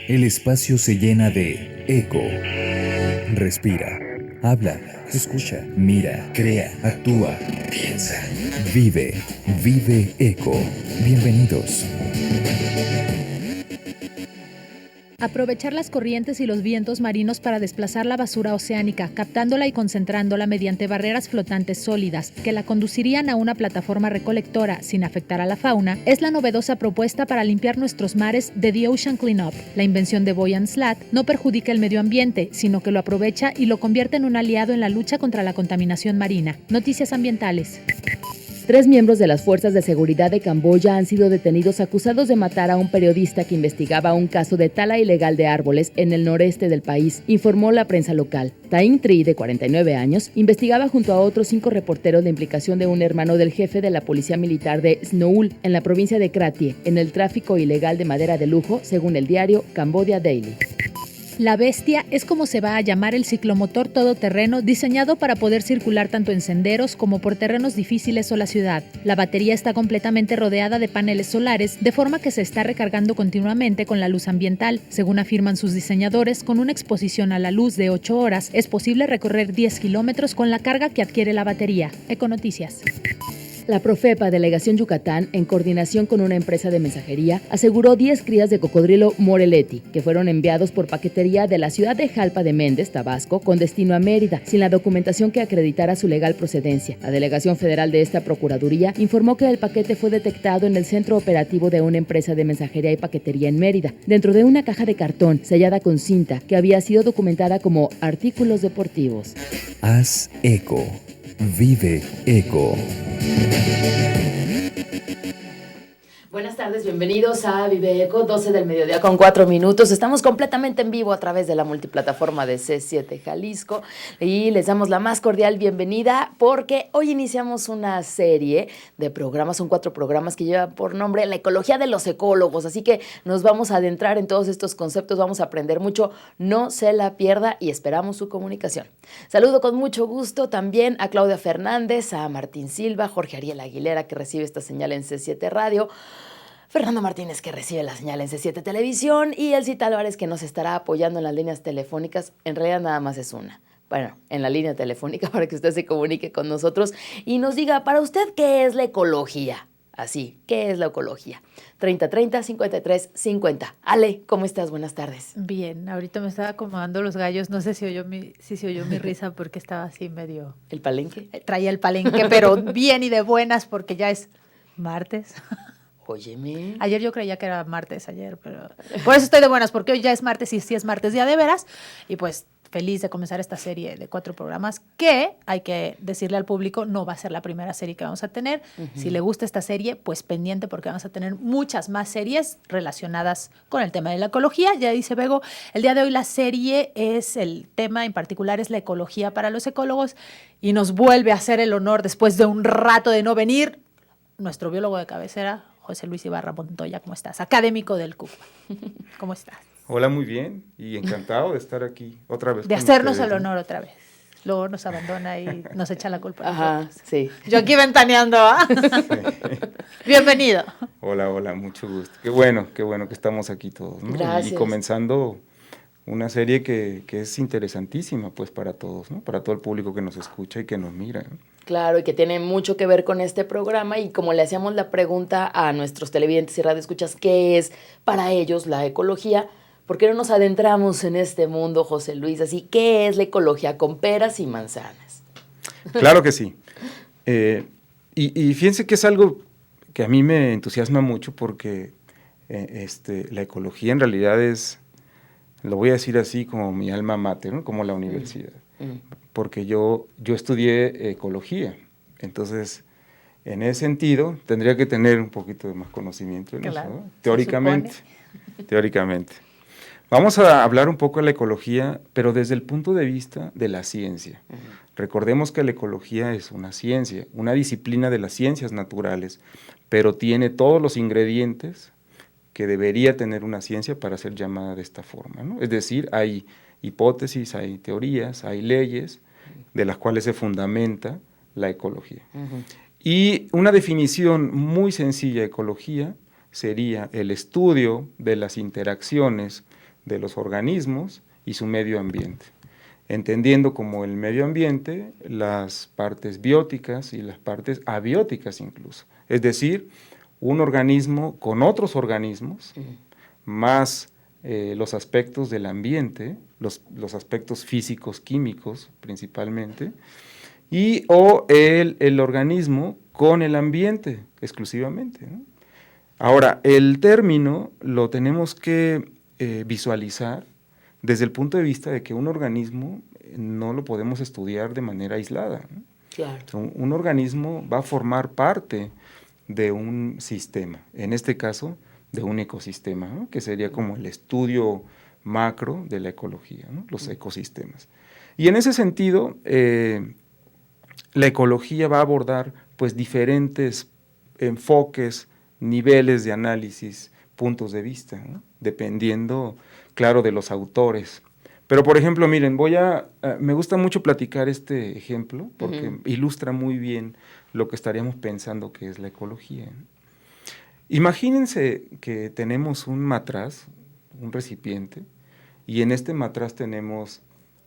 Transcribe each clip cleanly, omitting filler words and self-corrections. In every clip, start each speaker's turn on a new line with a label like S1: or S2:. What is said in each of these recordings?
S1: el espacio se llena de eco. Respira, habla, escucha, mira, crea, actúa, piensa, vive, vive eco. Bienvenidos.
S2: Aprovechar las corrientes y los vientos marinos para desplazar la basura oceánica, captándola y concentrándola mediante barreras flotantes sólidas que la conducirían a una plataforma recolectora sin afectar a la fauna, es la novedosa propuesta para limpiar nuestros mares de The Ocean Cleanup. La invención de Boyan Slat no perjudica el medio ambiente, sino que lo aprovecha y lo convierte en un aliado en la lucha contra la contaminación marina. Noticias ambientales.
S3: 3 miembros de las fuerzas de seguridad de Camboya han sido detenidos acusados de matar a un periodista que investigaba un caso de tala ilegal de árboles en el noreste del país, informó la prensa local. Tain Tri, de 49 años, investigaba junto a otros 5 reporteros la implicación de un hermano del jefe de la policía militar de Snoul, en la provincia de Kratie, en el tráfico ilegal de madera de lujo, según el diario Cambodia Daily.
S2: La Bestia es como se va a llamar el ciclomotor todoterreno diseñado para poder circular tanto en senderos como por terrenos difíciles o la ciudad. La batería está completamente rodeada de paneles solares, de forma que se está recargando continuamente con la luz ambiental. Según afirman sus diseñadores, con una exposición a la luz de 8 horas, es posible recorrer 10 kilómetros con la carga que adquiere la batería. Econoticias.
S3: La Profepa Delegación Yucatán, en coordinación con una empresa de mensajería, aseguró 10 crías de cocodrilo Moreletti, que fueron enviados por paquetería de la ciudad de Jalpa de Méndez, Tabasco, con destino a Mérida, sin la documentación que acreditara su legal procedencia. La delegación federal de esta procuraduría informó que el paquete fue detectado en el centro operativo de una empresa de mensajería y paquetería en Mérida, dentro de una caja de cartón sellada con cinta que había sido documentada como artículos deportivos.
S1: Haz eco. Vive eco.
S3: Buenas tardes, bienvenidos a Vive Eco, 12 del mediodía con 4 minutos. Estamos completamente en vivo a través de la multiplataforma de C7 Jalisco y les damos la más cordial bienvenida porque hoy iniciamos una serie de programas, son 4 programas que llevan por nombre La Ecología de los Ecólogos, así que nos vamos a adentrar en todos estos conceptos, vamos a aprender mucho, no se la pierda y esperamos su comunicación. Saludo con mucho gusto también a Claudia Fernández, a Martín Silva, Jorge Ariel Aguilera que recibe esta señal en C7 Radio, Fernando Martínez, que recibe la señal en C7 Televisión, y Elcita Álvarez, que nos estará apoyando en las líneas telefónicas. En realidad nada más es una. Bueno, en la línea telefónica para que usted se comunique con nosotros y nos diga, para usted, ¿qué es la ecología? Así, ¿qué es la ecología? 3030-5350. Ale, ¿cómo estás? Buenas tardes.
S2: Bien, ahorita me estaba acomodando los gallos. No sé si se oyó mi risa porque estaba así medio...
S3: ¿El palenque?
S2: Traía el palenque, pero bien y de buenas porque ya es martes.
S3: Óyeme.
S2: Ayer yo creía que era martes pero por eso estoy de buenas, porque hoy ya es martes y sí es martes, día de veras, y pues feliz de comenzar esta serie de 4 programas que, hay que decirle al público, no va a ser la primera serie que vamos a tener. Si le gusta esta serie, pues pendiente porque vamos a tener muchas más series relacionadas con el tema de la ecología. Ya dice Bego, el día de hoy la serie el tema en particular es la ecología para los ecólogos y nos vuelve a hacer el honor después de un rato de no venir nuestro biólogo de cabecera, José Luis Ibarra Montoya. ¿Cómo estás? Académico del CUCUA. ¿Cómo estás?
S4: Hola, muy bien, y encantado de estar aquí otra vez.
S2: De hacernos el honor otra vez. Luego nos abandona y nos echa la culpa.
S3: Ajá, sí.
S2: Yo aquí ventaneando, ¿ah? Sí. Bienvenido.
S4: Hola, mucho gusto. Qué bueno que estamos aquí todos, ¿no?
S3: Gracias.
S4: Y comenzando una serie que es interesantísima, pues, para todos, ¿no? Para todo el público que nos escucha y que nos mira, ¿no?
S3: Claro, y que tiene mucho que ver con este programa, y como le hacíamos la pregunta a nuestros televidentes y radioescuchas, ¿qué es para ellos la ecología? ¿Por qué no nos adentramos en este mundo, José Luis? Así, ¿qué es la ecología con peras y manzanas?
S4: Claro que sí. Y fíjense que es algo que a mí me entusiasma mucho porque la ecología en realidad es, lo voy a decir así, como mi alma mater, ¿no? Como la universidad. Porque yo estudié ecología, entonces en ese sentido tendría que tener un poquito de más conocimiento en eso, ¿no? Teóricamente. Vamos a hablar un poco de la ecología, pero desde el punto de vista de la ciencia. Recordemos que la ecología es una ciencia, una disciplina de las ciencias naturales, pero tiene todos los ingredientes que debería tener una ciencia para ser llamada de esta forma, ¿no? Es decir, hay hipótesis, hay teorías, hay leyes de las cuales se fundamenta la ecología. Y una definición muy sencilla de ecología sería el estudio de las interacciones de los organismos y su medio ambiente, entendiendo como el medio ambiente las partes bióticas y las partes abióticas incluso, es decir, un organismo con otros organismos, más los aspectos del ambiente, los aspectos físicos, químicos principalmente, o el organismo con el ambiente exclusivamente, ¿no? Ahora, el término lo tenemos que visualizar desde el punto de vista de que un organismo no lo podemos estudiar de manera aislada, ¿no?
S3: Claro.
S4: Un organismo va a formar parte de un sistema, en este caso de un ecosistema, ¿no? Que sería como el estudio macro de la ecología, ¿no? Los ecosistemas. Y en ese sentido, la ecología va a abordar pues diferentes enfoques, niveles de análisis, puntos de vista, ¿no? Dependiendo, claro, de los autores. Pero, por ejemplo, miren, me gusta mucho platicar este ejemplo porque ilustra muy bien lo que estaríamos pensando que es la ecología, ¿no? Imagínense que tenemos un matraz, un recipiente, y en este matraz tenemos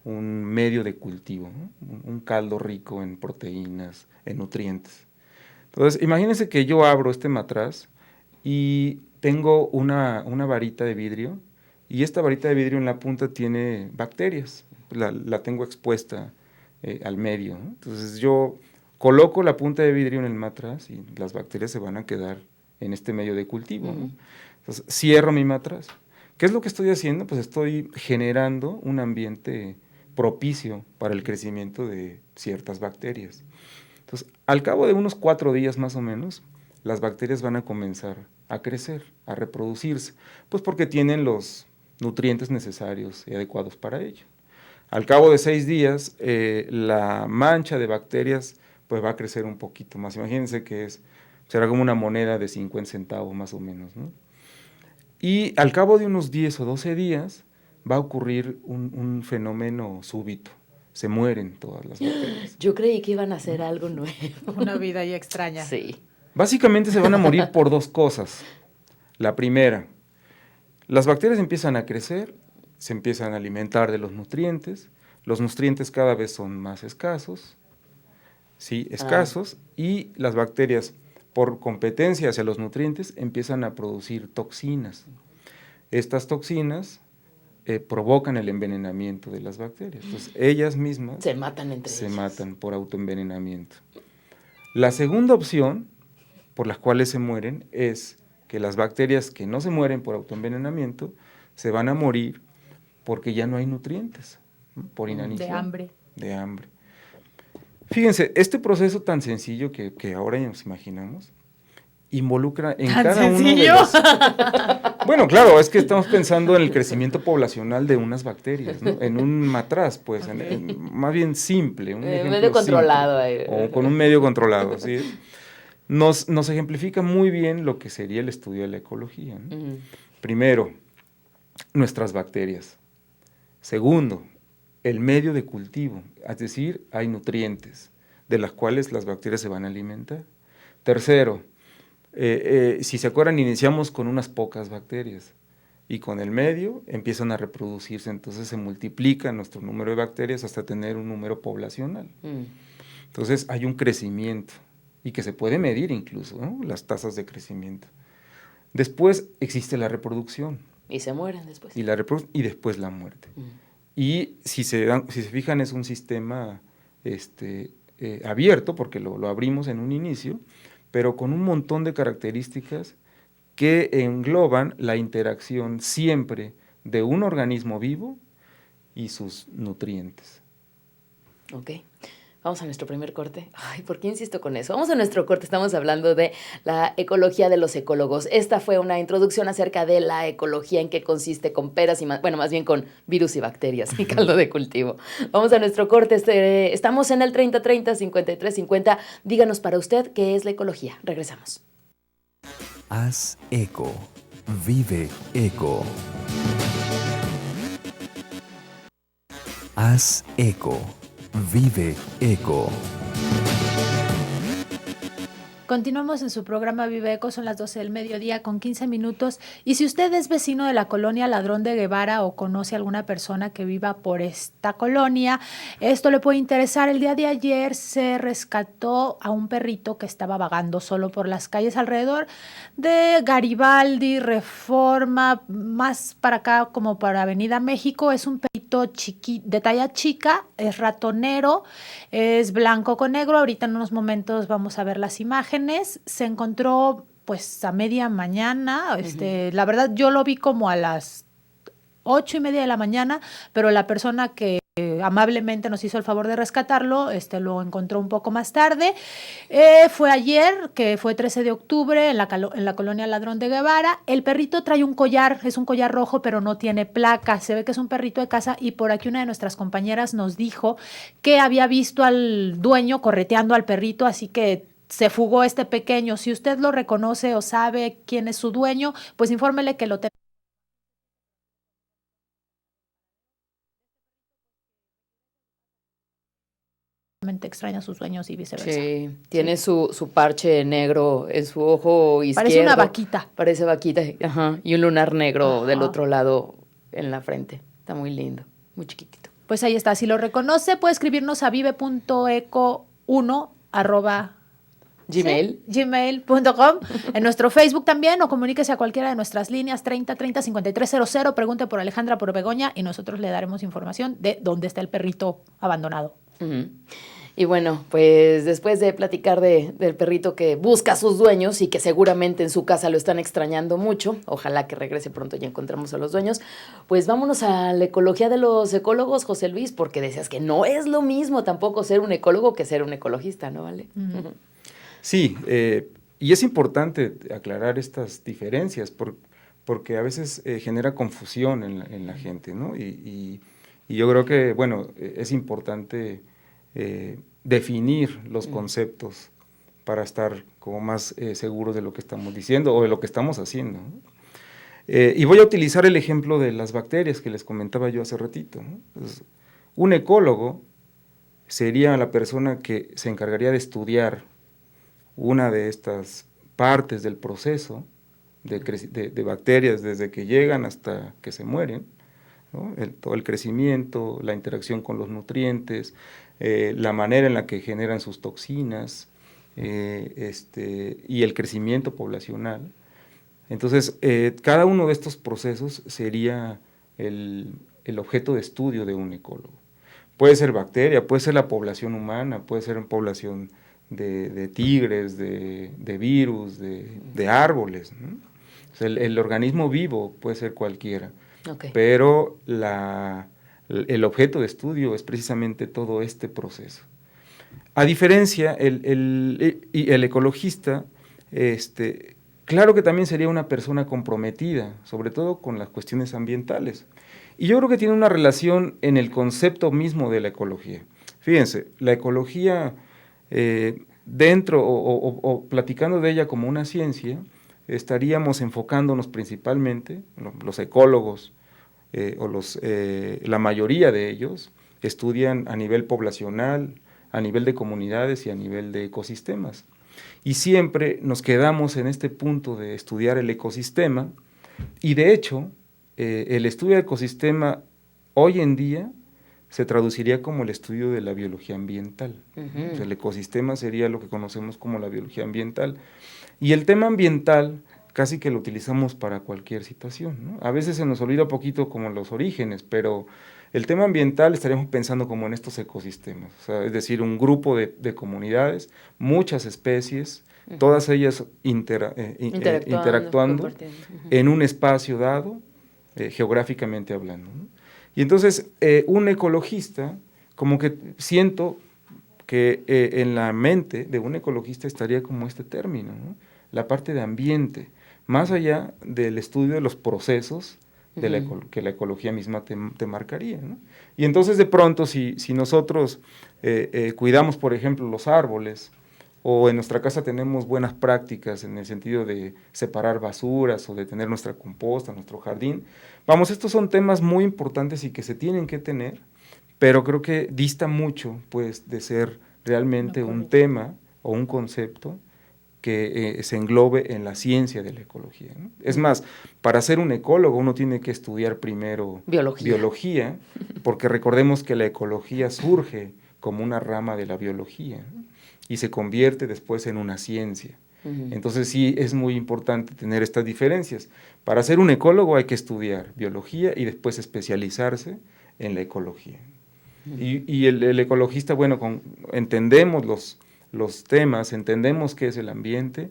S4: un medio de cultivo, ¿no? Un caldo rico en proteínas, en nutrientes. Entonces, imagínense que yo abro este matraz y tengo una varita de vidrio, y esta varita de vidrio en la punta tiene bacterias, la tengo expuesta al medio, ¿no? Entonces yo coloco la punta de vidrio en el matraz y las bacterias se van a quedar en este medio de cultivo, ¿no? Entonces cierro mi matraz. ¿Qué es lo que estoy haciendo? Pues estoy generando un ambiente propicio para el crecimiento de ciertas bacterias. Entonces, al cabo de unos 4 días más o menos, las bacterias van a comenzar a crecer, a reproducirse, pues porque tienen los nutrientes necesarios y adecuados para ello. Al cabo de 6 días, la mancha de bacterias pues va a crecer un poquito más. Imagínense que será como una moneda de 50 centavos más o menos, ¿no? Y al cabo de unos 10 o 12 días va a ocurrir un fenómeno súbito. Se mueren todas las bacterias.
S3: Yo creí que iban a hacer algo nuevo.
S2: Una vida ahí extraña.
S3: Sí.
S4: Básicamente se van a morir por 2 cosas. La primera, las bacterias empiezan a crecer, se empiezan a alimentar de los nutrientes cada vez son más escasos, ¿sí? Escasos, y las bacterias, por competencia hacia los nutrientes, empiezan a producir toxinas. Estas toxinas provocan el envenenamiento de las bacterias. Entonces, ellas mismas
S3: se matan entre ellas.
S4: Se matan por autoenvenenamiento. La segunda opción, por las cuales se mueren, es que las bacterias que no se mueren por autoenvenenamiento se van a morir porque ya no hay nutrientes, ¿no? Por inanición. De hambre. Fíjense, este proceso tan sencillo que ahora nos imaginamos, involucra en cada uno de los... Bueno, claro, es que estamos pensando en el crecimiento poblacional de unas bacterias, ¿no? En un matraz, pues, más bien simple. Un
S3: medio controlado.
S4: O con un medio controlado, ¿sí? Nos ejemplifica muy bien lo que sería el estudio de la ecología, ¿no? Primero, nuestras bacterias. Segundo, el medio de cultivo, es decir, hay nutrientes de las cuales las bacterias se van a alimentar. Tercero, si se acuerdan, iniciamos con unas pocas bacterias y con el medio empiezan a reproducirse, entonces se multiplica nuestro número de bacterias hasta tener un número poblacional. Entonces hay un crecimiento y que se puede medir incluso, ¿no? Las tasas de crecimiento. Después existe la reproducción.
S3: Y se mueren después.
S4: Y después la muerte. Y si se fijan, es un sistema abierto, porque lo abrimos en un inicio, pero con un montón de características que engloban la interacción siempre de un organismo vivo y sus nutrientes.
S3: Ok. Vamos a nuestro primer corte. Ay, ¿por qué insisto con eso? Vamos a nuestro corte. Estamos hablando de la ecología de los ecólogos. Esta fue una introducción acerca de la ecología, en qué consiste con peras y más bien con virus y bacterias y caldo de cultivo. Vamos a nuestro corte. Estamos en el 3030-5350. Díganos para usted qué es la ecología. Regresamos.
S1: Haz eco. Vive eco. Haz eco. Vive eco.
S2: Continuamos en su programa Vive Eco, son las 12 del mediodía con 15 minutos. Y si usted es vecino de la colonia Ladrón de Guevara o conoce a alguna persona que viva por esta colonia, esto le puede interesar. El día de ayer se rescató a un perrito que estaba vagando solo por las calles alrededor de Garibaldi, Reforma, más para acá como para Avenida México. Es un perrito de talla chica, es ratonero, es blanco con negro. Ahorita en unos momentos vamos a ver las imágenes. Se encontró pues a media mañana, la verdad yo lo vi como a las 8:30 de la mañana, pero la persona que amablemente nos hizo el favor de rescatarlo, lo encontró un poco más tarde. Fue ayer, que fue 13 de octubre, en la colonia Ladrón de Guevara. El perrito trae un collar, es un collar rojo, pero no tiene placa. Se ve que es un perrito de casa y por aquí una de nuestras compañeras nos dijo que había visto al dueño correteando al perrito, así que se fugó este pequeño. Si usted lo reconoce o sabe quién es su dueño, pues infórmele que lo extraña sus sueños y viceversa.
S3: Sí, tiene su parche negro en su ojo izquierdo.
S2: Parece una vaquita.
S3: Parece vaquita, ajá, y un lunar negro
S2: Ajá.
S3: del otro lado en la frente. Está muy lindo, muy chiquitito.
S2: Pues ahí está, si lo reconoce puede escribirnos a vive.eco1 gmail.com, en nuestro Facebook también, o comuníquese a cualquiera de nuestras líneas 30 5300, pregunte por Alejandra, por Begoña, y nosotros le daremos información de dónde está el perrito abandonado.
S3: Uh-huh. Y bueno, pues después de platicar del perrito que busca a sus dueños y que seguramente en su casa lo están extrañando mucho, ojalá que regrese pronto y encontremos a los dueños, pues vámonos a la ecología de los ecólogos, José Luis, porque decías que no es lo mismo tampoco ser un ecólogo que ser un ecologista, ¿no, Vale?
S2: Uh-huh.
S4: Sí, y es importante aclarar estas diferencias porque a veces genera confusión en la gente, ¿no? Y yo creo que, bueno, es importante definir los conceptos para estar como más seguros de lo que estamos diciendo o de lo que estamos haciendo, ¿no? Y voy a utilizar el ejemplo de las bacterias que les comentaba yo hace ratito, ¿no? Entonces, un ecólogo sería la persona que se encargaría de estudiar una de estas partes del proceso de bacterias desde que llegan hasta que se mueren, ¿no? Todo el crecimiento, la interacción con los nutrientes, la manera en la que generan sus toxinas y el crecimiento poblacional. Entonces, cada uno de estos procesos sería el objeto de estudio de un ecólogo. Puede ser bacteria, puede ser la población humana, puede ser población de tigres, de virus, de árboles, ¿no? O sea, el organismo vivo puede ser cualquiera,
S3: Okay.
S4: pero el objeto de estudio es precisamente todo este proceso. A diferencia, el ecologista, claro que también sería una persona comprometida, sobre todo con las cuestiones ambientales. Y yo creo que tiene una relación en el concepto mismo de la ecología. Fíjense, la ecología, dentro o platicando de ella como una ciencia, estaríamos enfocándonos principalmente, los ecólogos, la mayoría de ellos, estudian a nivel poblacional, a nivel de comunidades y a nivel de ecosistemas. Y siempre nos quedamos en este punto de estudiar el ecosistema, y de hecho, el estudio del ecosistema hoy en día se traduciría como el estudio de la biología ambiental.
S3: Uh-huh.
S4: O sea, el ecosistema sería lo que conocemos como la biología ambiental. Y el tema ambiental casi que lo utilizamos para cualquier situación, ¿no? A veces se nos olvida un poquito como los orígenes, pero el tema ambiental estaríamos pensando como en estos ecosistemas, o sea, es decir, un grupo de comunidades, muchas especies, uh-huh, todas ellas interactuando uh-huh, en un espacio dado, geográficamente hablando, ¿no? Y entonces, un ecologista, como que siento que en la mente de un ecologista estaría como este término, ¿no? La parte de ambiente, más allá del estudio de los procesos de que la ecología misma te marcaría, ¿no? Y entonces, de pronto, si nosotros cuidamos, por ejemplo, los árboles, o en nuestra casa tenemos buenas prácticas en el sentido de separar basuras o de tener nuestra composta, nuestro jardín. Vamos, estos son temas muy importantes y que se tienen que tener, pero creo que dista mucho, pues, de ser realmente un tema o un concepto que se englobe en la ciencia de la ecología, ¿no? Es más, para ser un ecólogo uno tiene que estudiar primero biología, porque recordemos que la ecología surge como una rama de la biología, ¿no? Y se convierte después en una ciencia. Entonces sí es muy importante tener estas diferencias. Para ser un ecólogo hay que estudiar biología y después especializarse en la ecología. Y el ecologista, bueno, entendemos los temas, entendemos qué es el ambiente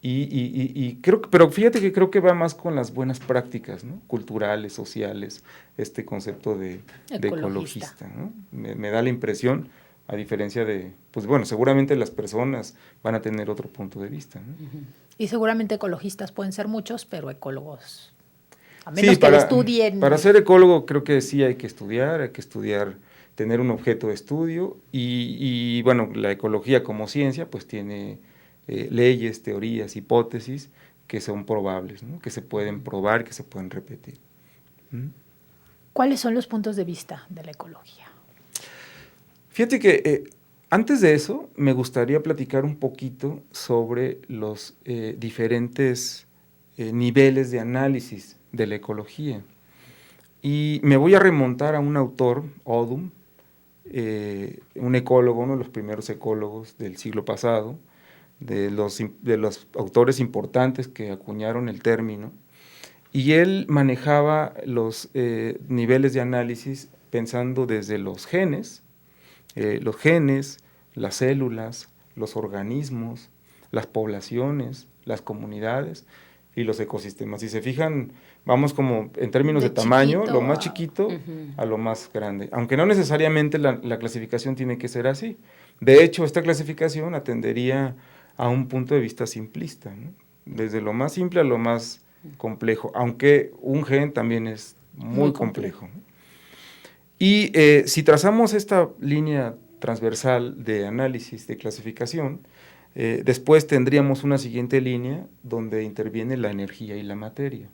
S4: y creo que, pero fíjate que creo que va más con las buenas prácticas, ¿no? Culturales, sociales, este concepto de ecologista, ¿no? Me da la impresión, a diferencia de, pues bueno, seguramente las personas van a tener otro punto de vista, ¿no?
S2: Y seguramente ecologistas pueden ser muchos, pero ecólogos, a menos que lo estudien.
S4: Para ser ecólogo creo que sí hay que estudiar, tener un objeto de estudio y bueno, la ecología como ciencia pues tiene leyes, teorías, hipótesis que son probables, ¿no? Que se pueden probar, que se pueden repetir.
S2: ¿Cuáles son los puntos de vista de la ecología?
S4: Fíjate que antes de eso me gustaría platicar un poquito sobre los diferentes niveles de análisis de la ecología. Y me voy a remontar a un autor, Odum, un ecólogo, uno de los primeros ecólogos del siglo pasado, de los autores importantes que acuñaron el término, y él manejaba los niveles de análisis pensando desde los genes, las células, los organismos, las poblaciones, las comunidades y los ecosistemas. Si se fijan, vamos como en términos de tamaño, lo más chiquito a lo más grande, aunque no necesariamente la clasificación tiene que ser así. De hecho, esta clasificación atendería a un punto de vista simplista, ¿no? Desde lo más simple a lo más complejo, aunque un gen también es muy complejo, ¿no? Y si trazamos esta línea transversal de análisis, de clasificación, después tendríamos una siguiente línea donde interviene la energía y la materia.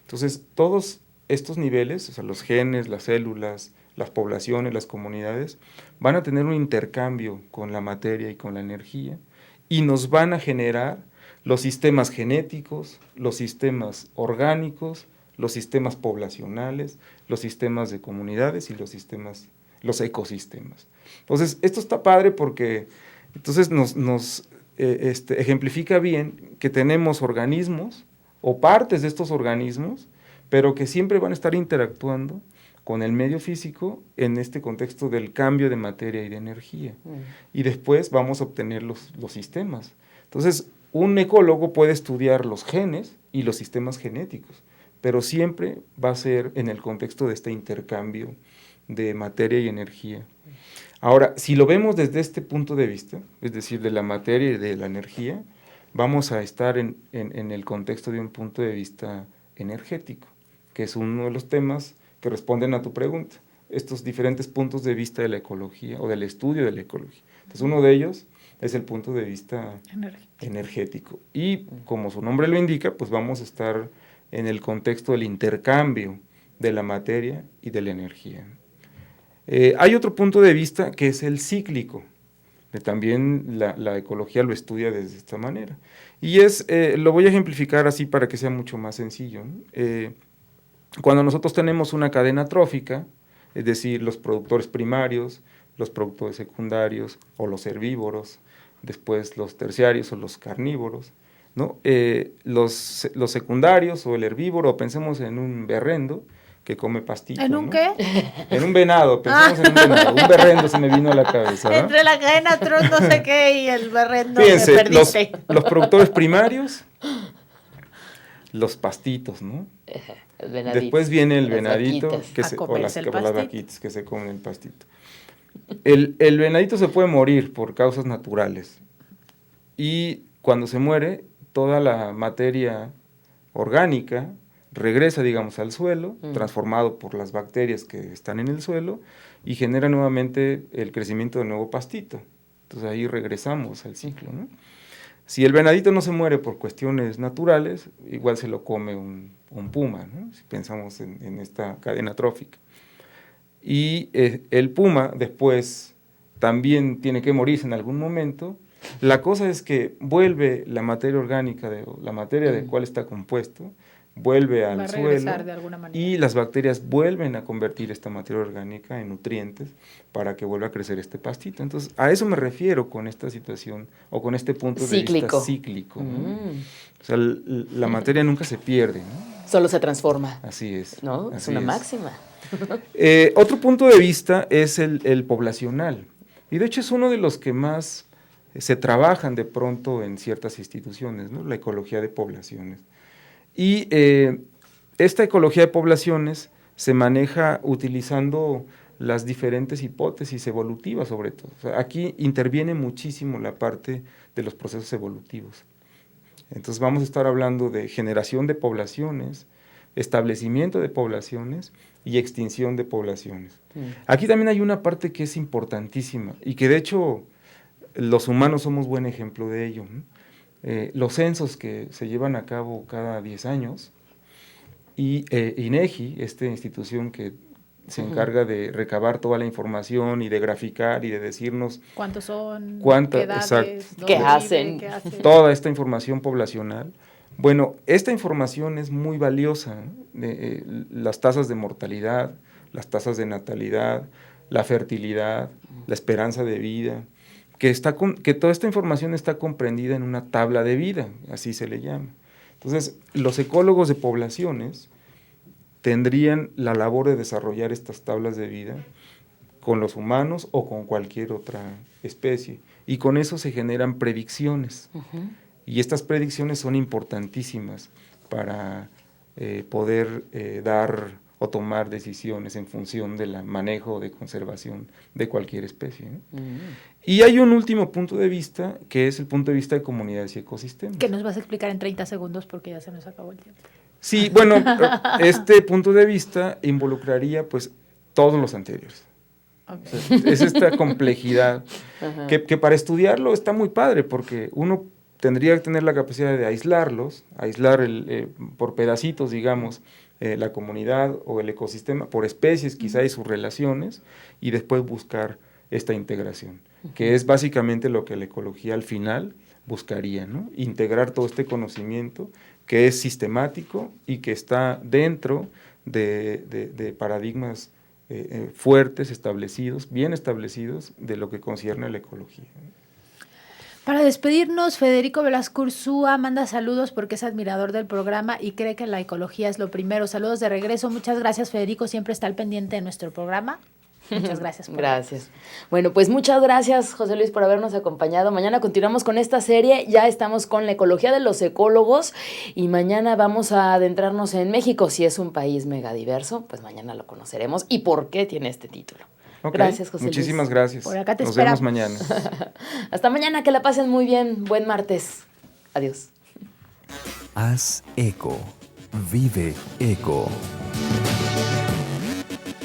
S4: Entonces, todos estos niveles, o sea, los genes, las células, las poblaciones, las comunidades, van a tener un intercambio con la materia y con la energía y nos van a generar los sistemas genéticos, los sistemas orgánicos, los sistemas poblacionales, los sistemas de comunidades y los ecosistemas. Entonces, esto está padre porque entonces nos ejemplifica bien que tenemos organismos o partes de estos organismos, pero que siempre van a estar interactuando con el medio físico en este contexto del cambio de materia y de energía. Y después vamos a obtener los sistemas. Entonces, un ecólogo puede estudiar los genes y los sistemas genéticos, pero siempre va a ser en el contexto de este intercambio de materia y energía. Ahora, si lo vemos desde este punto de vista, es decir, de la materia y de la energía, vamos a estar en el contexto de un punto de vista energético, que es uno de los temas que responden a tu pregunta, estos diferentes puntos de vista de la ecología o del estudio de la ecología. Entonces, uno de ellos es el punto de vista energético. Y como su nombre lo indica, pues vamos a estar en el contexto del intercambio de la materia y de la energía. Hay otro punto de vista que es el cíclico, que también la ecología lo estudia desde esta manera. Y lo voy a ejemplificar así para que sea mucho más sencillo, ¿no? Cuando nosotros tenemos una cadena trófica, es decir, los productores primarios, los productores secundarios o los herbívoros, después los terciarios o los carnívoros, ¿no? Los secundarios o el herbívoro, pensemos en un berrendo que come pastito.
S2: ¿En un
S4: ¿no?
S2: qué?
S4: En un venado, pensemos en un venado. Un berrendo se me vino a la cabeza, ¿no?
S2: Entre la cadena tron no sé qué y el berrendo
S4: Fíjense,
S2: me perdiste.
S4: los productores primarios, los pastitos, ¿no? Después viene el venadito o las vaquitas que se comen el pastito. El venadito se puede morir por causas naturales y cuando se muere, toda la materia orgánica regresa, digamos, al suelo, transformado por las bacterias que están en el suelo y genera nuevamente el crecimiento de nuevo pastito. Entonces ahí regresamos al ciclo, ¿no? Si el venadito no se muere por cuestiones naturales, igual se lo come un puma, ¿no? Si pensamos en esta cadena trófica. Y el puma después también tiene que morirse en algún momento La cosa es que vuelve la materia orgánica, la materia de cual está compuesto, vuelve
S2: Va
S4: al
S2: a
S4: suelo
S2: regresar de alguna manera.
S4: y las bacterias vuelven a convertir esta materia orgánica en nutrientes para que vuelva a crecer este pastito. Entonces, a eso me refiero con esta situación o con este punto de vista cíclico, ¿no? O sea, la materia nunca se pierde, ¿no?
S3: Solo se transforma.
S4: Así es.
S3: ¿No?
S4: Así
S3: Es una
S4: es.
S3: máxima.
S4: Otro punto de vista es el poblacional. Y de hecho es uno de los que más se trabajan de pronto en ciertas instituciones, ¿no? La ecología de poblaciones. Y esta ecología de poblaciones se maneja utilizando las diferentes hipótesis evolutivas sobre todo. O sea, aquí interviene muchísimo la parte de los procesos evolutivos. Entonces vamos a estar hablando de generación de poblaciones, establecimiento de poblaciones y extinción de poblaciones. Aquí también hay una parte que es importantísima y que de hecho los humanos somos buen ejemplo de ello, ¿no? Los censos que se llevan a cabo cada 10 años y INEGI, esta institución que se encarga de recabar toda la información y de graficar y de decirnos
S2: ¿Cuántos son?
S4: ¿Cuántas?
S2: ¿Qué edades?
S4: Exacto.
S3: ¿Qué
S2: ¿Dónde
S3: hacen?
S2: viven? ¿Qué hacen?
S4: toda esta información poblacional. Bueno, esta información es muy valiosa, ¿no? Las tasas de mortalidad, las tasas de natalidad, la fertilidad, la esperanza de vida, que toda esta información está comprendida en una tabla de vida, así se le llama. Entonces, los ecólogos de poblaciones tendrían la labor de desarrollar estas tablas de vida con los humanos o con cualquier otra especie, y con eso se generan predicciones. Y estas predicciones son importantísimas para poder dar o tomar decisiones en función del manejo o de conservación de cualquier especie, ¿no? Y hay un último punto de vista, que es el punto de vista de comunidades y ecosistemas.
S2: Que nos vas a explicar en 30 segundos porque ya se nos acabó el tiempo.
S4: Sí, bueno, este punto de vista involucraría pues todos los anteriores.
S2: Okay.
S4: O sea, es esta complejidad que para estudiarlo está muy padre, porque uno tendría que tener la capacidad de aislar por pedacitos, digamos, la comunidad o el ecosistema, por especies quizá y sus relaciones, y después buscar esta integración, que es básicamente lo que la ecología al final buscaría, ¿no? Integrar todo este conocimiento que es sistemático y que está dentro de paradigmas fuertes, establecidos, bien establecidos, de lo que concierne a la ecología.
S2: Para despedirnos, Federico Velasco Ursúa manda saludos porque es admirador del programa y cree que la ecología es lo primero. Saludos de regreso. Muchas gracias, Federico. Siempre está al pendiente de nuestro programa. Muchas gracias.
S3: Gracias. Bueno, pues muchas gracias, José Luis, por habernos acompañado. Mañana continuamos con esta serie. Ya estamos con la ecología de los ecólogos y mañana vamos a adentrarnos en México. Si es un país megadiverso, pues mañana lo conoceremos y por qué tiene este título.
S4: Okay.
S3: Gracias, José Luis.
S4: Muchísimas gracias.
S2: Por acá te
S4: Nos
S2: esperamos.
S4: vemos mañana.
S3: Hasta mañana, que la pasen muy bien. Buen martes. Adiós.
S1: Haz eco. Vive eco.